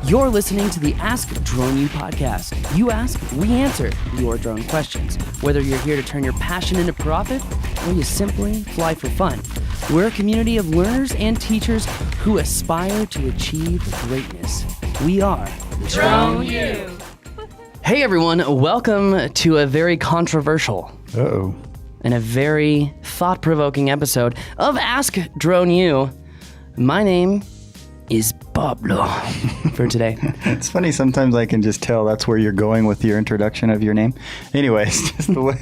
You're listening to the Ask Drone U podcast. You ask, we answer your drone questions. Whether you're here to turn your passion into profit or you simply fly for fun. We're a community of learners and teachers who aspire to achieve greatness. We are Drone U. Hey everyone, welcome to a very controversial and a very thought-provoking episode of Ask Drone U. My name is Pablo for today. It's funny, sometimes I can just tell that's where you're going with your introduction of your name. Anyways, just the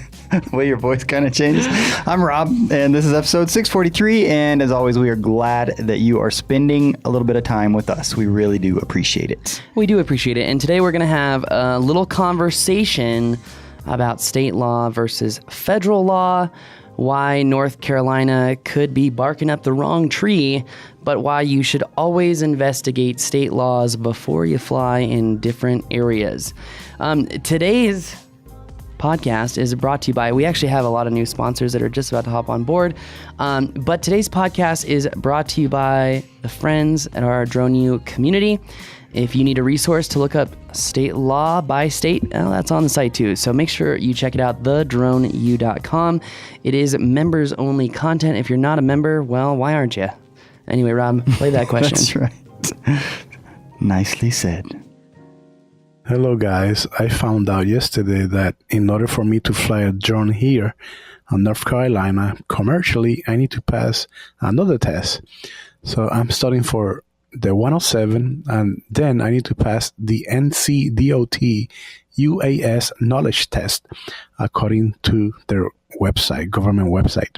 way your voice kind of changes. I'm Rob, and this is episode 643, and as always, we are glad that you are spending a little bit of time with us. We really do appreciate it. We do appreciate it, and today we're going to have a little conversation about state law versus federal law, why North Carolina could be barking up the wrong tree, but why you should always investigate state laws before you fly in different areas. Today's podcast is brought to you by, we actually have a lot of new sponsors that are just about to hop on board, but today's podcast is brought to you by the friends at our Drone U community. If you need a resource to look up state law by state, that's on the site too. So make sure you check it out, thedroneu.com. It is members only content. If you're not a member, well, why aren't you? Anyway, Rob, play that question. That's right. Nicely said. Hello guys, I found out yesterday that in order for me to fly a drone here in North Carolina commercially, I need to pass another test. So I'm studying for the 107, and then I need to pass the NCDOT UAS knowledge test according to their website, government website.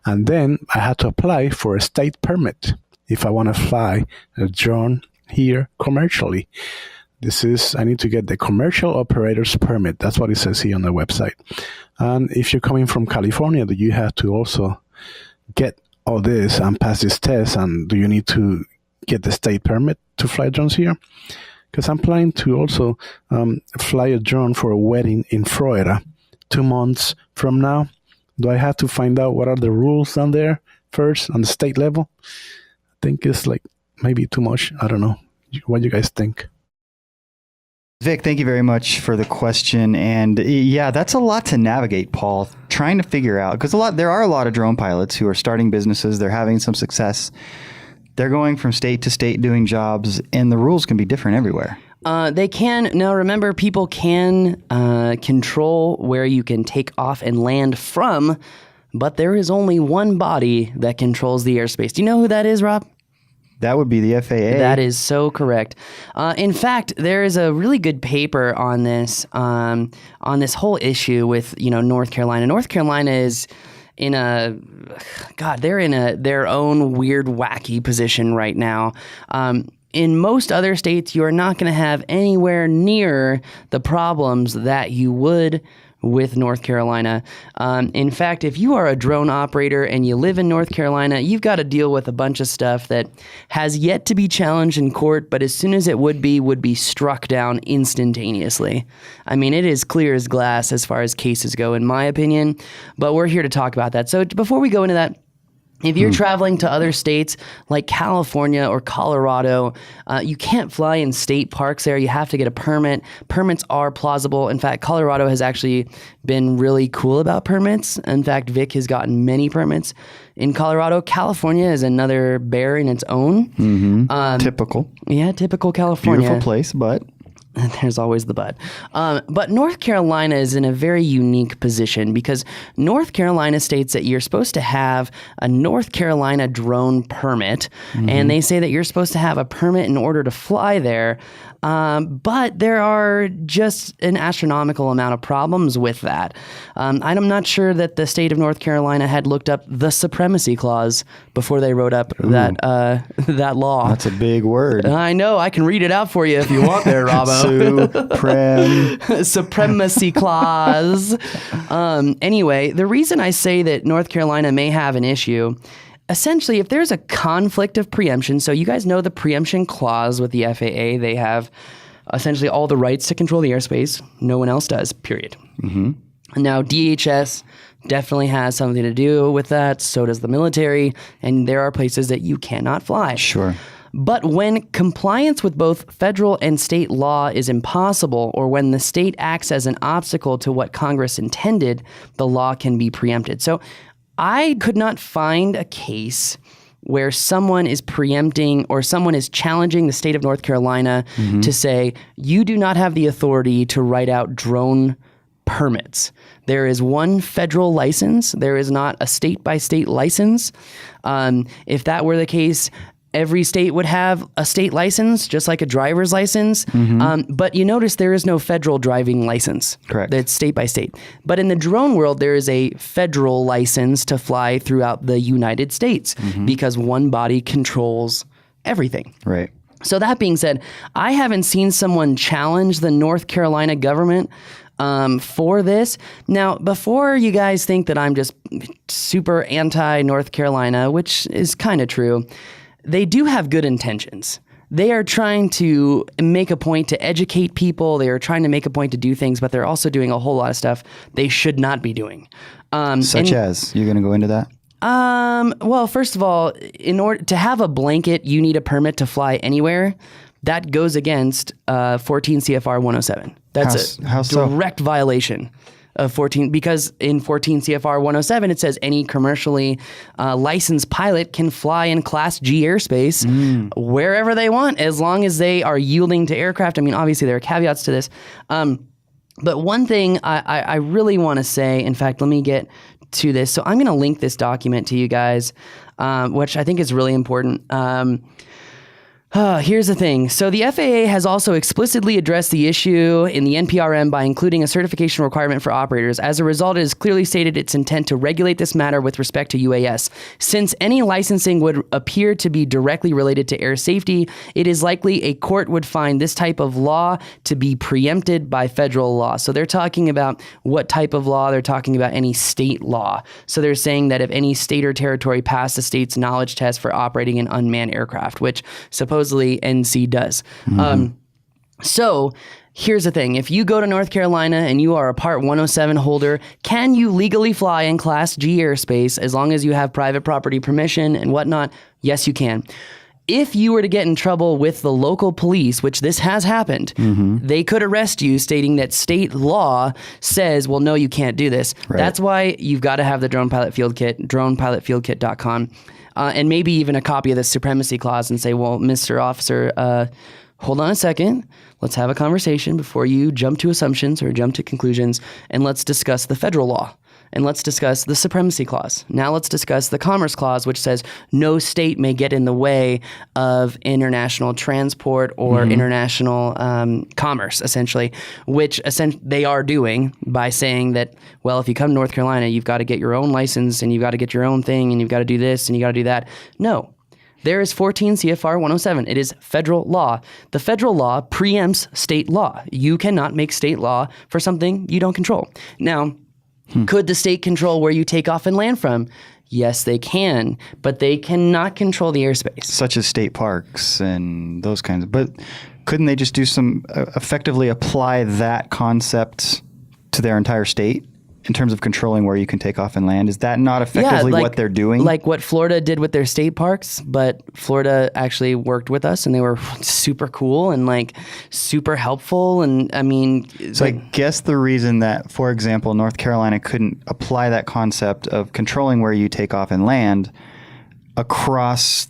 And then I had to apply for a state permit if I want to fly a drone here commercially. I need to get the commercial operator's permit. That's what it says here on the website. And if you're coming from California, do you have to also get all this and pass this test? And do you need to get the state permit to fly drones here? Because I'm planning to also fly a drone for a wedding in Florida 2 months from now. Do I have to find out what are the rules down there first on the state level? I think it's like maybe too much. I don't know. What do you guys think? Vic, thank you very much for the question. And yeah, that's a lot to navigate, Paul, trying to figure out, because there are a lot of drone pilots who are starting businesses. They're having some success. They're going from state to state doing jobs, and the rules can be different everywhere. They can. Now, remember, people can control where you can take off and land from, but there is only one body that controls the airspace. Do you know who that is, Rob? That would be the FAA. That is so correct. In fact, there is a really good paper on this whole issue with North Carolina. North Carolina is they're in their own weird, wacky position right now. In most other states, you are not going to have anywhere near the problems that you would with North Carolina. In fact, if you are a drone operator and you live in North Carolina, you've got to deal with a bunch of stuff that has yet to be challenged in court, but as soon as it would be struck down instantaneously. I mean, it is clear as glass as far as cases go, in my opinion, but we're here to talk about that. So before we go into that, if you're traveling to other states like California or Colorado, you can't fly in state parks there. You have to get a permit. Permits are plausible. In fact, Colorado has actually been really cool about permits. In fact, Vic has gotten many permits in Colorado. California is another bear in its own. Mm-hmm. Typical. Yeah, typical California. Beautiful place, but there's always the but. But North Carolina is in a very unique position because North Carolina states that you're supposed to have a North Carolina drone permit, and they say that you're supposed to have a permit in order to fly there. But there are just an astronomical amount of problems with that. I'm not sure that the state of North Carolina had looked up the supremacy clause before they wrote up that law. That's a big word. I know. I can read it out for you if you want there, Robbo. Supremacy clause. Anyway, the reason I say that North Carolina may have an issue, essentially, if there's a conflict of preemption, so you guys know the preemption clause with the FAA, they have essentially all the rights to control the airspace. No one else does, period. Mm-hmm. Now, DHS definitely has something to do with that. So does the military. And there are places that you cannot fly. Sure. But when compliance with both federal and state law is impossible, or when the state acts as an obstacle to what Congress intended, the law can be preempted. So I could not find a case where someone is preempting or someone is challenging the state of North Carolina to say, you do not have the authority to write out drone permits. There is one federal license. There is not a state-by-state license. If that were the case, every state would have a state license, just like a driver's license. But you notice there is no federal driving license. Correct. It's state by state. But in the drone world, there is a federal license to fly throughout the United States because one body controls everything. Right. So that being said, I haven't seen someone challenge the North Carolina government for this. Now, before you guys think that I'm just super anti-North Carolina, which is kind of true, they do have good intentions. They are trying to make a point to educate people. They are trying to make a point to do things, but they're also doing a whole lot of stuff they should not be doing. Such as, you're going to go into that? Well, first of all, in order to have a blanket, you need a permit to fly anywhere. That goes against 14 CFR 107. That's How a so? direct violation of 14, because in 14 CFR 107, it says any commercially licensed pilot can fly in Class G airspace wherever they want, as long as they are yielding to aircraft. I mean, obviously, there are caveats to this. But one thing I really want to say, in fact, let me get to this. So I'm going to link this document to you guys, which I think is really important. Here's the thing. So the FAA has also explicitly addressed the issue in the NPRM by including a certification requirement for operators. As a result, it has clearly stated its intent to regulate this matter with respect to UAS. Since any licensing would appear to be directly related to air safety, it is likely a court would find this type of law to be preempted by federal law. So they're talking about what type of law? They're talking about any state law. So they're saying that if any state or territory passed the state's knowledge test for operating an unmanned aircraft, which supposedly NC does. So here's the thing. If you go to North Carolina and you are a Part 107 holder, can you legally fly in Class G airspace as long as you have private property permission and whatnot? Yes, you can. If you were to get in trouble with the local police, which this has happened, they could arrest you stating that state law says, well, no, you can't do this. Right. That's why you've got to have the Drone Pilot Field Kit, dronepilotfieldkit.com. And maybe even a copy of the supremacy clause and say, well, Mr. Officer, hold on a second. Let's have a conversation before you jump to assumptions or jump to conclusions, and let's discuss the federal law. And let's discuss the supremacy clause. Now let's discuss the commerce clause, which says no state may get in the way of international transport or international commerce, essentially, which they are doing by saying that, well, if you come to North Carolina, you've got to get your own license and you've got to get your own thing and you've got to do this and you got to do that. No. There is 14 CFR 107. It is federal law. The federal law preempts state law. You cannot make state law for something you don't control. Now, could the state control where you take off and land from? Yes, they can, but they cannot control the airspace. Such as state parks and those kinds of. But couldn't they just do some effectively apply that concept to their entire state in terms of controlling where you can take off and land? Is that not effectively what they're doing? Like what Florida did with their state parks, but Florida actually worked with us and they were super cool and like super helpful. And I mean, so I guess the reason that, for example, North Carolina couldn't apply that concept of controlling where you take off and land across,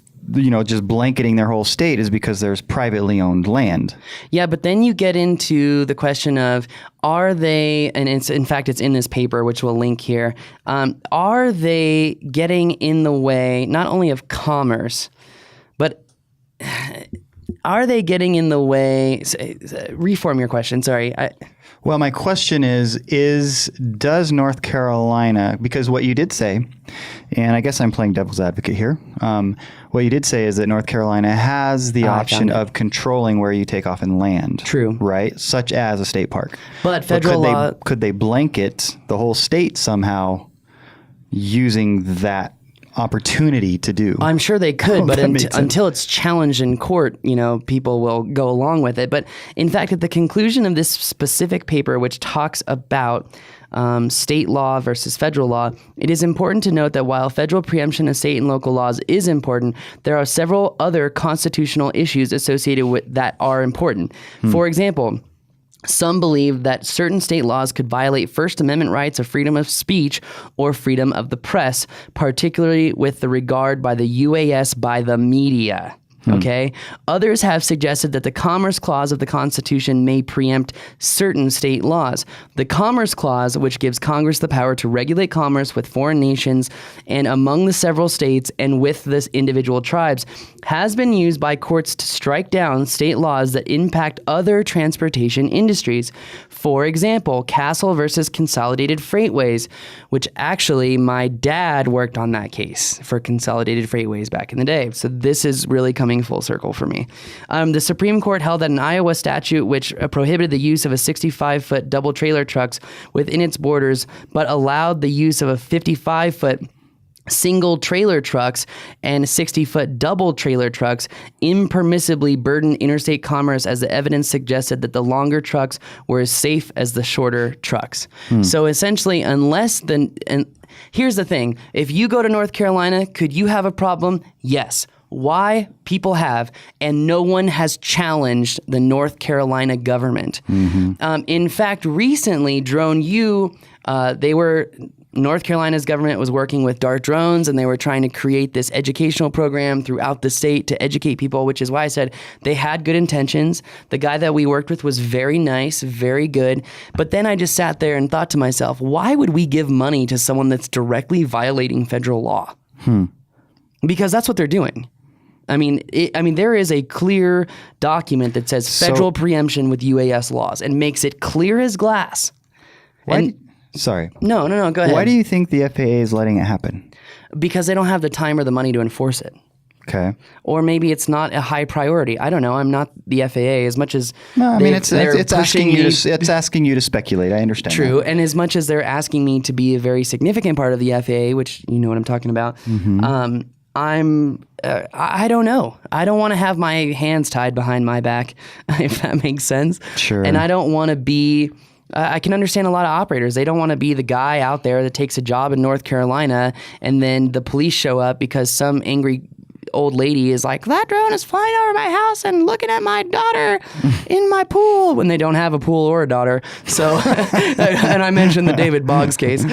just blanketing their whole state is because there's privately owned land. Yeah, but then you get into the question of, are they, and it's in in this paper, which we'll link here, are they getting in the way not only of commerce, but are they getting in the way, reform your question, sorry. Well, my question is does North Carolina, because what you did say, and I guess I'm playing devil's advocate here, what you did say is that North Carolina has the option of controlling where you take off and land. True. Right? Such as a state park. But federal law... Could they blanket the whole state somehow using that opportunity to do. I'm sure they could, but That makes sense. until it's challenged in court, people will go along with it. But in fact, at the conclusion of this specific paper, which talks about state law versus federal law, it is important to note that while federal preemption of state and local laws is important, there are several other constitutional issues associated with that are important. For example, some believe that certain state laws could violate First Amendment rights of freedom of speech or freedom of the press, particularly with the regard by the UAS by the media. Okay. Others have suggested that the Commerce Clause of the Constitution may preempt certain state laws. The Commerce Clause, which gives Congress the power to regulate commerce with foreign nations and among the several states and with the individual tribes, has been used by courts to strike down state laws that impact other transportation industries. For example, Castle versus Consolidated Freightways, which actually my dad worked on that case for Consolidated Freightways back in the day. So this is really coming full circle for me. The Supreme Court held that an Iowa statute which prohibited the use of a 65-foot double trailer trucks within its borders, but allowed the use of a 55-foot single trailer trucks and 60-foot double trailer trucks impermissibly burdened interstate commerce, as the evidence suggested that the longer trucks were as safe as the shorter trucks. So essentially, here's the thing. If you go to North Carolina, could you have a problem? Yes. Why? People have, and no one has challenged the North Carolina government. In fact, recently, Drone U, North Carolina's government was working with DART drones, and they were trying to create this educational program throughout the state to educate people, which is why I said they had good intentions. The guy that we worked with was very nice, very good. But then I just sat there and thought to myself, why would we give money to someone that's directly violating federal law? Because that's what they're doing. I mean, there is a clear document that says federal preemption with UAS laws and makes it clear as glass. Sorry. No, go ahead. Why do you think the FAA is letting it happen? Because they don't have the time or the money to enforce it. Okay. Or maybe it's not a high priority. I don't know. I'm not the FAA as much as it's asking you to speculate. I understand. True, that. and as much as they're asking me to be a very significant part of the FAA, which you know what I'm talking about. I don't know. I don't want to have my hands tied behind my back, if that makes sense. Sure. And I don't want to be. I can understand a lot of operators. They don't want to be the guy out there that takes a job in North Carolina and then the police show up because some angry old lady is like, that drone is flying over my house and looking at my daughter in my pool, when they don't have a pool or a daughter. So, and I mentioned the David Boggs case.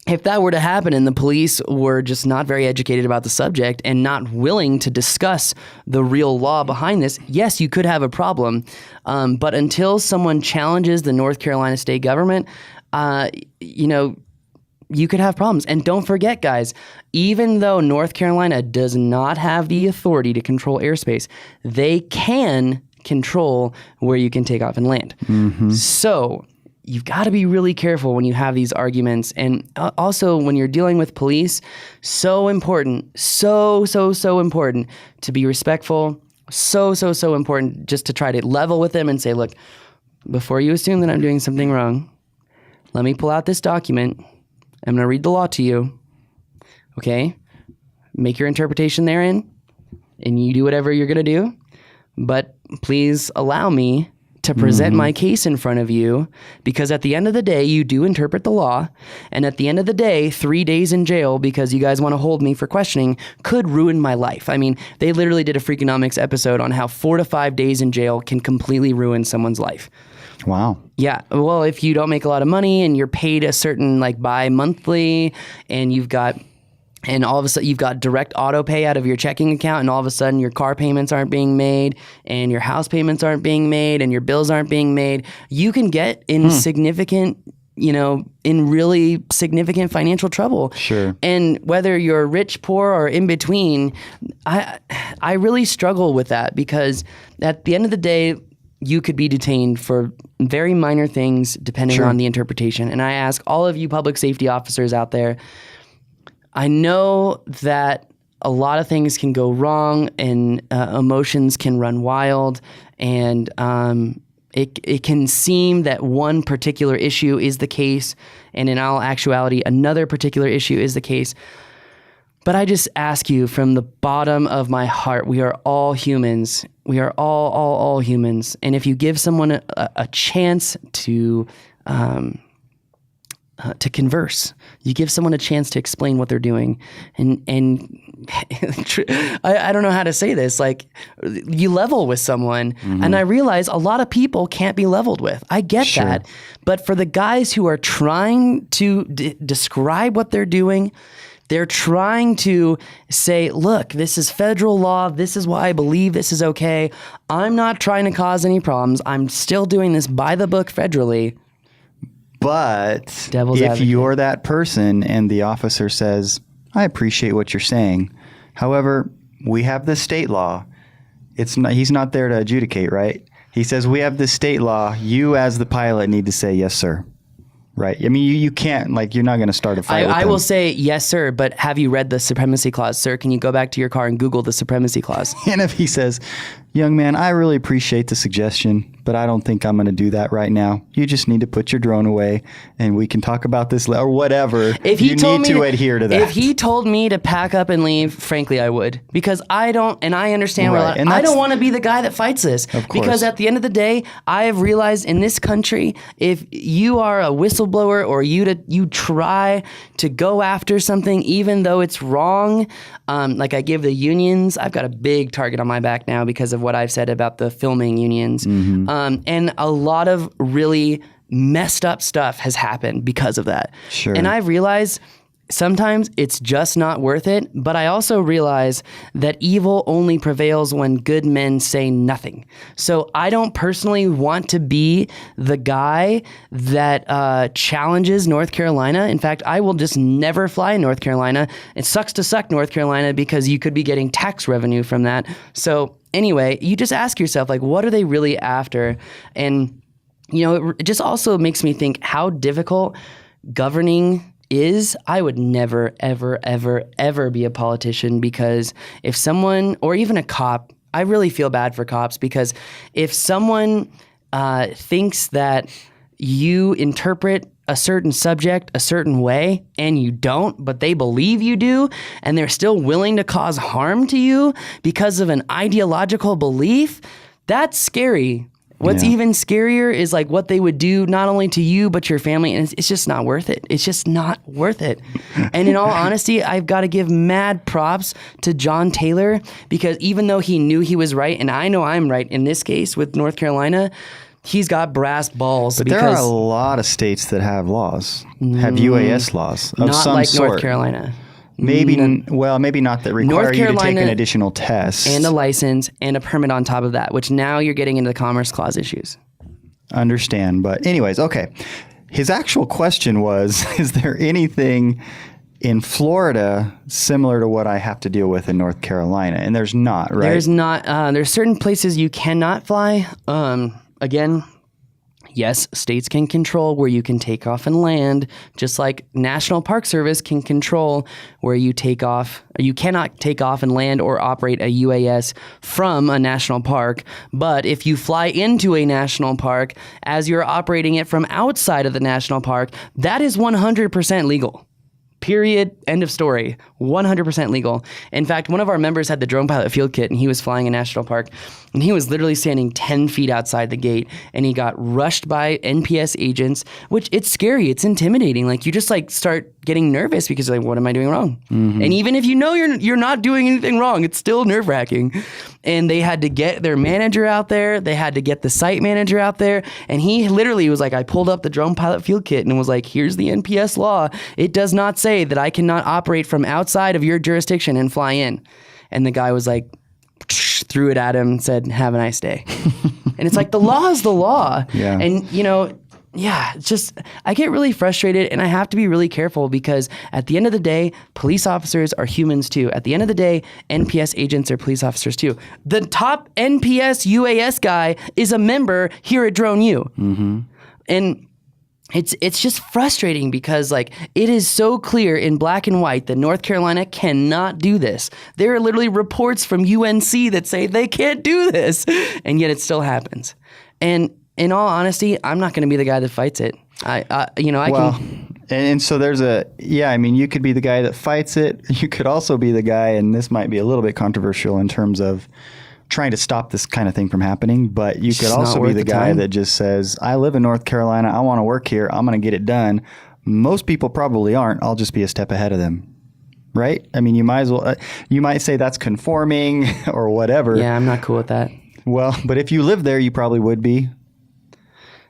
If that were to happen and the police were just not very educated about the subject and not willing to discuss the real law behind this, yes, you could have a problem. But until someone challenges the North Carolina state government, you could have problems. And don't forget, guys, even though North Carolina does not have the authority to control airspace, they can control where you can take off and land. So you've got to be really careful when you have these arguments. And also when you're dealing with police, so important, so important to be respectful, so important just to try to level with them and say, look, before you assume that I'm doing something wrong, let me pull out this document. I'm going to read the law to you. Okay? Make your interpretation therein, and you do whatever you're going to do. But please allow me to present my case in front of you, because at the end of the day, you do interpret the law, and at the end of the day, 3 days in jail because you guys want to hold me for questioning could ruin my life. I mean, they literally did a Freakonomics episode on how 4 to 5 days in jail can completely ruin someone's life. Wow. Yeah. Well, if you don't make a lot of money and you're paid a certain bi-monthly and and all of a sudden you've got direct auto pay out of your checking account, and all of a sudden your car payments aren't being made and your house payments aren't being made and your bills aren't being made, you can get in significant, in really significant financial trouble. Sure. And whether you're rich, poor, or in between, I really struggle with that, because at the end of the day, you could be detained for very minor things depending on the interpretation. And I ask all of you public safety officers out there, I know that a lot of things can go wrong and emotions can run wild, and It can seem that one particular issue is the case, and in all actuality, another particular issue is the case. But I just ask you from the bottom of my heart, we are all humans. We are all humans. And if you give someone a chance to converse, you give someone a chance to explain what they're doing, and I don't know how to say this, like you level with someone, and I realize a lot of people can't be leveled with. I get that. But for the guys who are trying to describe what they're doing, they're trying to say, look, this is federal law. This is why I believe this is okay. I'm not trying to cause any problems. I'm still doing this by the book federally. But Devil's if advocate. you're that person and the officer says, I appreciate what you're saying. However, we have this state law. He's not there to adjudicate, right? He says, we have this state law. You as the pilot need to say, yes, sir. Right. I mean, you can't, like, you're not going to start a fight with I them. will say, yes, sir, but have you read the supremacy clause? Sir, can you go back to your car and Google the supremacy clause? And if he says, young man, I really appreciate the suggestion, but I don't think I'm going to do that right now. You just need to put your drone away and we can talk about this or whatever. If he you told need me to adhere to that. If he told me to pack up and leave, frankly, I would, because I don't, and I understand Right, and I that's- don't want to be the guy that fights this. Of course. Because at the end of the day, I have realized in this country, if you are a whistleblower or you try to go after something, even though it's wrong, like I give the unions, I've got a big target on my back now because of what I've said about the filming unions. And a lot of really messed up stuff has happened because of that. Sure. And I've realized sometimes it's just not worth it, but I also realize that evil only prevails when good men say nothing. So I don't personally want to be the guy that challenges North Carolina. In fact, I will just never fly in North Carolina. It sucks to suck North Carolina because you could be getting tax revenue from that. So anyway, you just ask yourself, like, what are they really after? And, you know, it just also makes me think how difficult governing is. I would never, ever, ever, ever be a politician, because if someone, or even a cop, I really feel bad for cops, because if someone thinks that you interpret a certain subject a certain way and you don't, but they believe you do, and they're still willing to cause harm to you because of an ideological belief, that's scary. What's even scarier is like what they would do not only to you, but your family. And it's just not worth it. It's just not worth it. And in all honesty, I've got to give mad props to John Taylor, because even though he knew he was right, and I know I'm right in this case with North Carolina, he's got brass balls. But there are a lot of states that have laws, have UAS laws of not some like sort. North Carolina. Maybe not that require you to take an additional test. And a license and a permit on top of that, which now you're getting into the Commerce Clause issues. Understand. But anyways, okay. His actual question was, is there anything in Florida similar to what I have to deal with in North Carolina? And there's not, right? There's not. There's certain places you cannot fly. Again, yes, states can control where you can take off and land, just like National Park Service can control where you take off. You cannot take off and land or operate a UAS from a national park. But if you fly into a national park as you're operating it from outside of the national park, that is 100% legal. Period. End of story. 100% legal. In fact, one of our members had the drone pilot field kit, and he was flying a national park, and he was literally standing 10 feet outside the gate, and he got rushed by NPS agents, which it's scary. It's intimidating. Like, you just like start getting nervous because you're like, what am I doing wrong? And even if you know you're not doing anything wrong, it's still nerve wracking. And they had to get their manager out there. They had to get the site manager out there. And he literally was like, I pulled up the drone pilot field kit and was like, here's the NPS law. It does not say that I cannot operate from outside of your jurisdiction and fly in. And the guy was like, threw it at him and said, have a nice day. And it's like, the law is the law. Yeah. And, you know, yeah, it's just, I get really frustrated, and I have to be really careful, because at the end of the day, police officers are humans too. At the end of the day, NPS agents are police officers too. The top NPS UAS guy is a member here at Drone U. And it's just frustrating, because like, it is so clear in black and white that North Carolina cannot do this. There are literally reports from UNC that say they can't do this, and yet it still happens. And in all honesty, I'm not going to be the guy that fights it. I can. And so there's you could be the guy that fights it. You could also be the guy, and this might be a little bit controversial in terms of trying to stop this kind of thing from happening, but you could also be the guy that just says, I live in North Carolina. I want to work here. I'm going to get it done. Most people probably aren't. I'll just be a step ahead of them. Right? I mean, you might as well, you might say that's conforming or whatever. Yeah, I'm not cool with that. Well, but if you live there, you probably would be.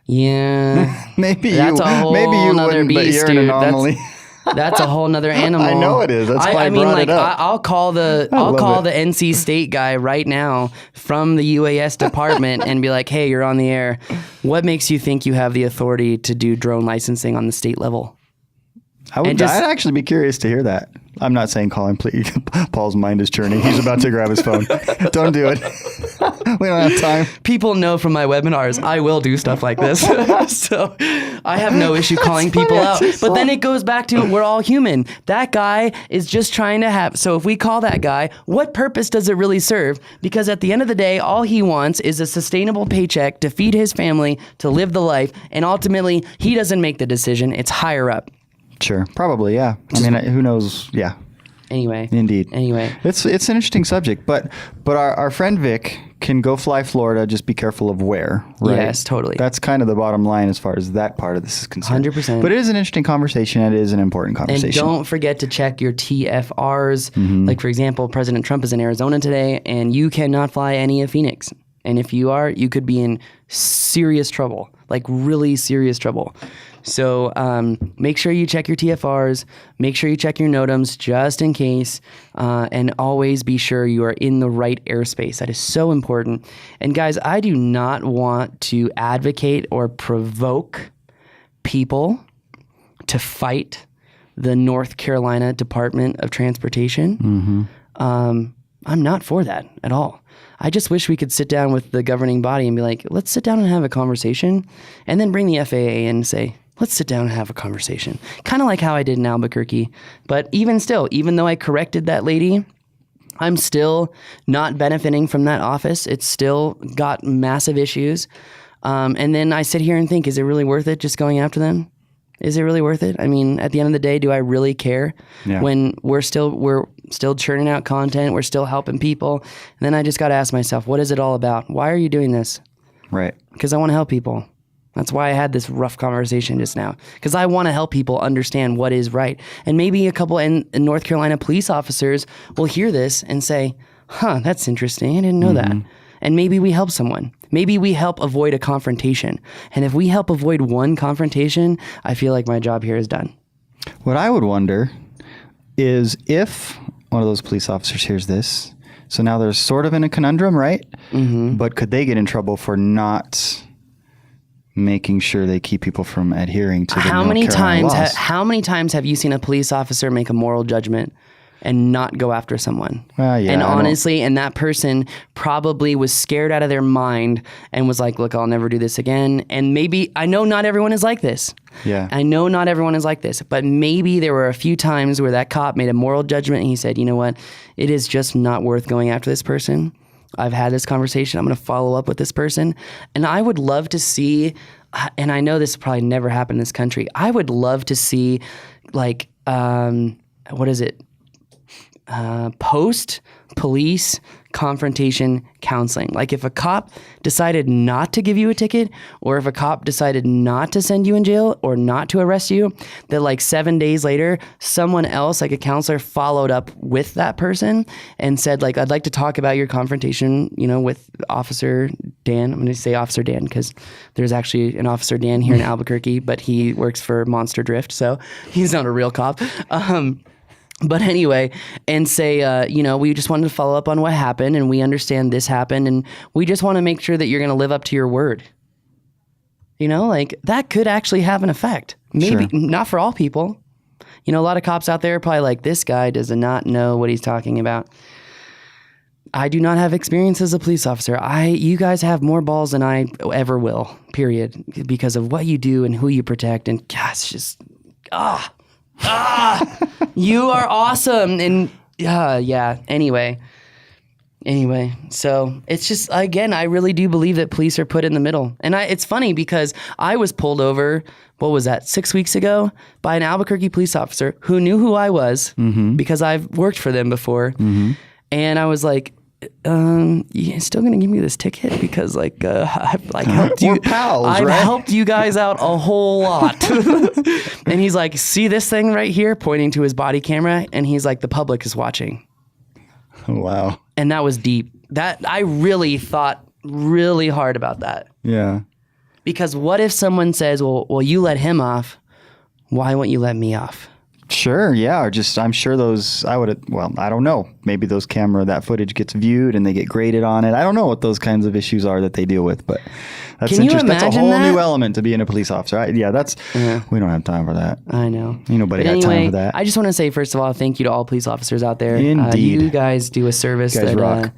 Yeah. maybe that's you wouldn't, beast, but you're an anomaly. That's a whole nother animal. I know it is. That's why I brought it up. I'll call the NC State guy right now from the UAS department and be like, "Hey, you're on the air. What makes you think you have the authority to do drone licensing on the state level?" I'd actually be curious to hear that. I'm not saying call him, please. Paul's mind is churning. He's about to grab his phone. Don't do it. We don't have time. People know from my webinars, I will do stuff like this. So I have no issue calling people out. But then it goes back to, we're all human. That guy is just trying to have, so if we call that guy, what purpose does it really serve? Because at the end of the day, all he wants is a sustainable paycheck to feed his family, to live the life. And ultimately, he doesn't make the decision. It's higher up. Sure. Probably, yeah. I mean, who knows? Yeah. Anyway. Indeed. Anyway. It's an interesting subject, but our friend Vic can go fly Florida, just be careful of where, right? Yes, totally. That's kind of the bottom line as far as that part of this is concerned. 100%. But it is an interesting conversation, and it is an important conversation. And don't forget to check your TFRs. Mm-hmm. Like, for example, President Trump is in Arizona today, and you cannot fly any of Phoenix. And if you are, you could be in serious trouble, like really serious trouble. So make sure you check your TFRs, make sure you check your Notams just in case, and always be sure you are in the right airspace. That is so important. And guys, I do not want to advocate or provoke people to fight the North Carolina Department of Transportation. Mm-hmm. I'm not for that at all. I just wish we could sit down with the governing body and be like, let's sit down and have a conversation, and then bring the FAA in and say, let's sit down and have a conversation. Kind of like how I did in Albuquerque. But even still, even though I corrected that lady, I'm still not benefiting from that office. It's still got massive issues. And then I sit here and think, is it really worth it just going after them? Is it really worth it? I mean, at the end of the day, do I really care when we're still churning out content, we're still helping people? And then I just got to ask myself, what is it all about? Why are you doing this? Right. Because I want to help people. That's why I had this rough conversation just now, because I want to help people understand what is right. And maybe a couple in North Carolina police officers will hear this and say, huh, that's interesting. I didn't know that. And maybe we help someone. Maybe we help avoid a confrontation. And if we help avoid one confrontation, I feel like my job here is done. What I would wonder is if one of those police officers hears this, so now they're sort of in a conundrum, right? Mm-hmm. But could they get in trouble for not making sure they keep people from adhering to the North Carolina laws? How many times have you seen a police officer make a moral judgment and not go after someone? And honestly, and that person probably was scared out of their mind and was like, look, I'll never do this again. And maybe, I know not everyone is like this. Yeah. I know not everyone is like this, but maybe there were a few times where that cop made a moral judgment and he said, you know what, it is just not worth going after this person. I've had this conversation. I'm going to follow up with this person. And I would love to see, and I know this will probably never happen in this country, I would love to see like, post-police confrontation counseling. Like if a cop decided not to give you a ticket, or if a cop decided not to send you in jail or not to arrest you, that like 7 days later, someone else, like a counselor, followed up with that person and said, like, I'd like to talk about your confrontation, with Officer Dan. I'm going to say Officer Dan because there's actually an Officer Dan here in Albuquerque, but he works for Monster Drift, so he's not a real cop. But anyway, and say, we just wanted to follow up on what happened, and we understand this happened, and we just want to make sure that you're going to live up to your word. Like that could actually have an effect. Maybe not for all people. A lot of cops out there are probably like, this guy does not know what he's talking about. I do not have experience as a police officer. You guys have more balls than I ever will, period, because of what you do and who you protect. And gosh, just, you are awesome. And yeah. Anyway, Anyway, so it's just, again, I really do believe that police are put in the middle. And it's funny because I was pulled over, what was that, 6 weeks ago by an Albuquerque police officer who knew who I was because I've worked for them before. And I was like, you still gonna give me this ticket because I've helped you. We're pals, I've right? helped you guys out a whole lot. And he's like, see this thing right here, pointing to his body camera, and he's like, the public is watching. Wow. And that was deep. That I really thought really hard about that. Yeah. Because what if someone says, well, you let him off, why won't you let me off? Sure, yeah, or just I'm sure I don't know. Maybe that footage gets viewed and they get graded on it. I don't know what those kinds of issues are that they deal with, but that's Can you interesting. That's a imagine whole that? new element to being a police officer. We don't have time for that. I know. Ain't nobody But got time anyway, for that. I just want to say, first of all, thank you to all police officers out there. Indeed. You guys do a service You guys that rock.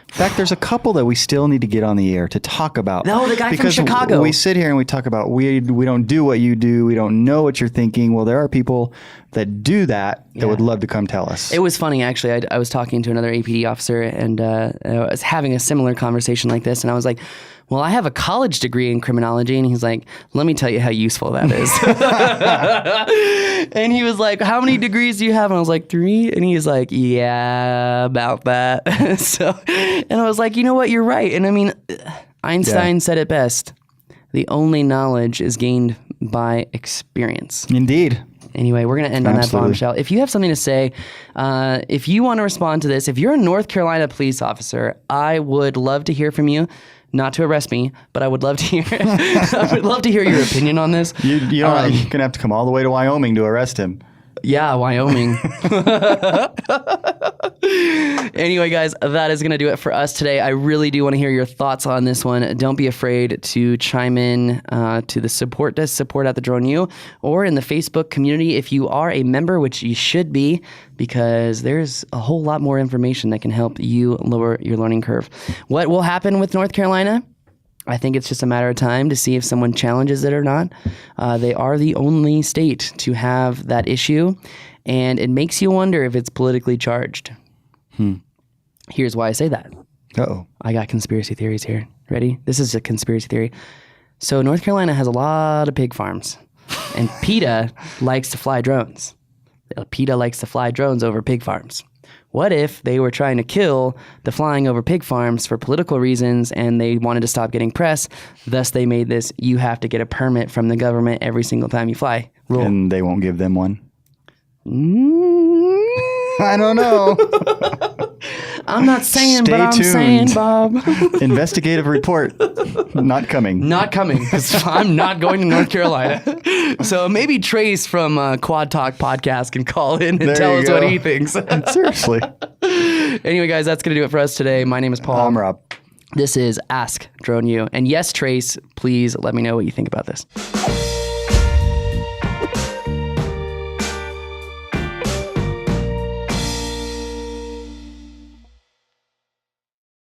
In fact, there's a couple that we still need to get on the air to talk about. No, the guy from because Chicago. We sit here and we talk about we don't do what you do. We don't know what you're thinking. Well, there are people that do that would love to come tell us. It was funny, actually. I was talking to another APD officer, and I was having a similar conversation like this, and I was like, well, I have a college degree in criminology, and he's like, let me tell you how useful that is. And he was like, how many degrees do you have? And I was like, 3. And he's like, yeah, about that. And I was like, you know what? You're right. And I mean, Einstein said it best. The only knowledge is gained by experience. Indeed. Anyway, we're going to end on that bombshell. If you have something to say, if you want to respond to this, if you're a North Carolina police officer, I would love to hear from you. Not to arrest me, but I would love to hear. I would love to hear your opinion on this. You're gonna have to come all the way to Wyoming to arrest him. Yeah, Wyoming. Anyway, guys, that is going to do it for us today. I really do want to hear your thoughts on this one. Don't be afraid to chime in to the support desk, support@thedroneu, or in the Facebook community if you are a member, which you should be, because there's a whole lot more information that can help you lower your learning curve. What will happen with North Carolina? I think it's just a matter of time to see if someone challenges it or not. They are the only state to have that issue, and it makes you wonder if it's politically charged. Here's why I say that. Uh-oh. I got conspiracy theories here. Ready? This is a conspiracy theory. So North Carolina has a lot of pig farms, and PETA likes to fly drones. PETA likes to fly drones over pig farms. What if they were trying to kill the flying over pig farms for political reasons and they wanted to stop getting press? Thus, they made this, you have to get a permit from the government every single time you fly rule. And they won't give them one? I don't know. I'm not saying, Stay but I'm tuned. saying, Bob. Investigative report. Not coming. Not coming, because I'm not going to North Carolina. So maybe Trace from Quad Talk Podcast can call in and There tell you us go. what he thinks. Seriously. Anyway, guys, that's going to do it for us today. My name is Paul. I'm Rob. This is Ask Drone U. And yes, Trace, please let me know what you think about this.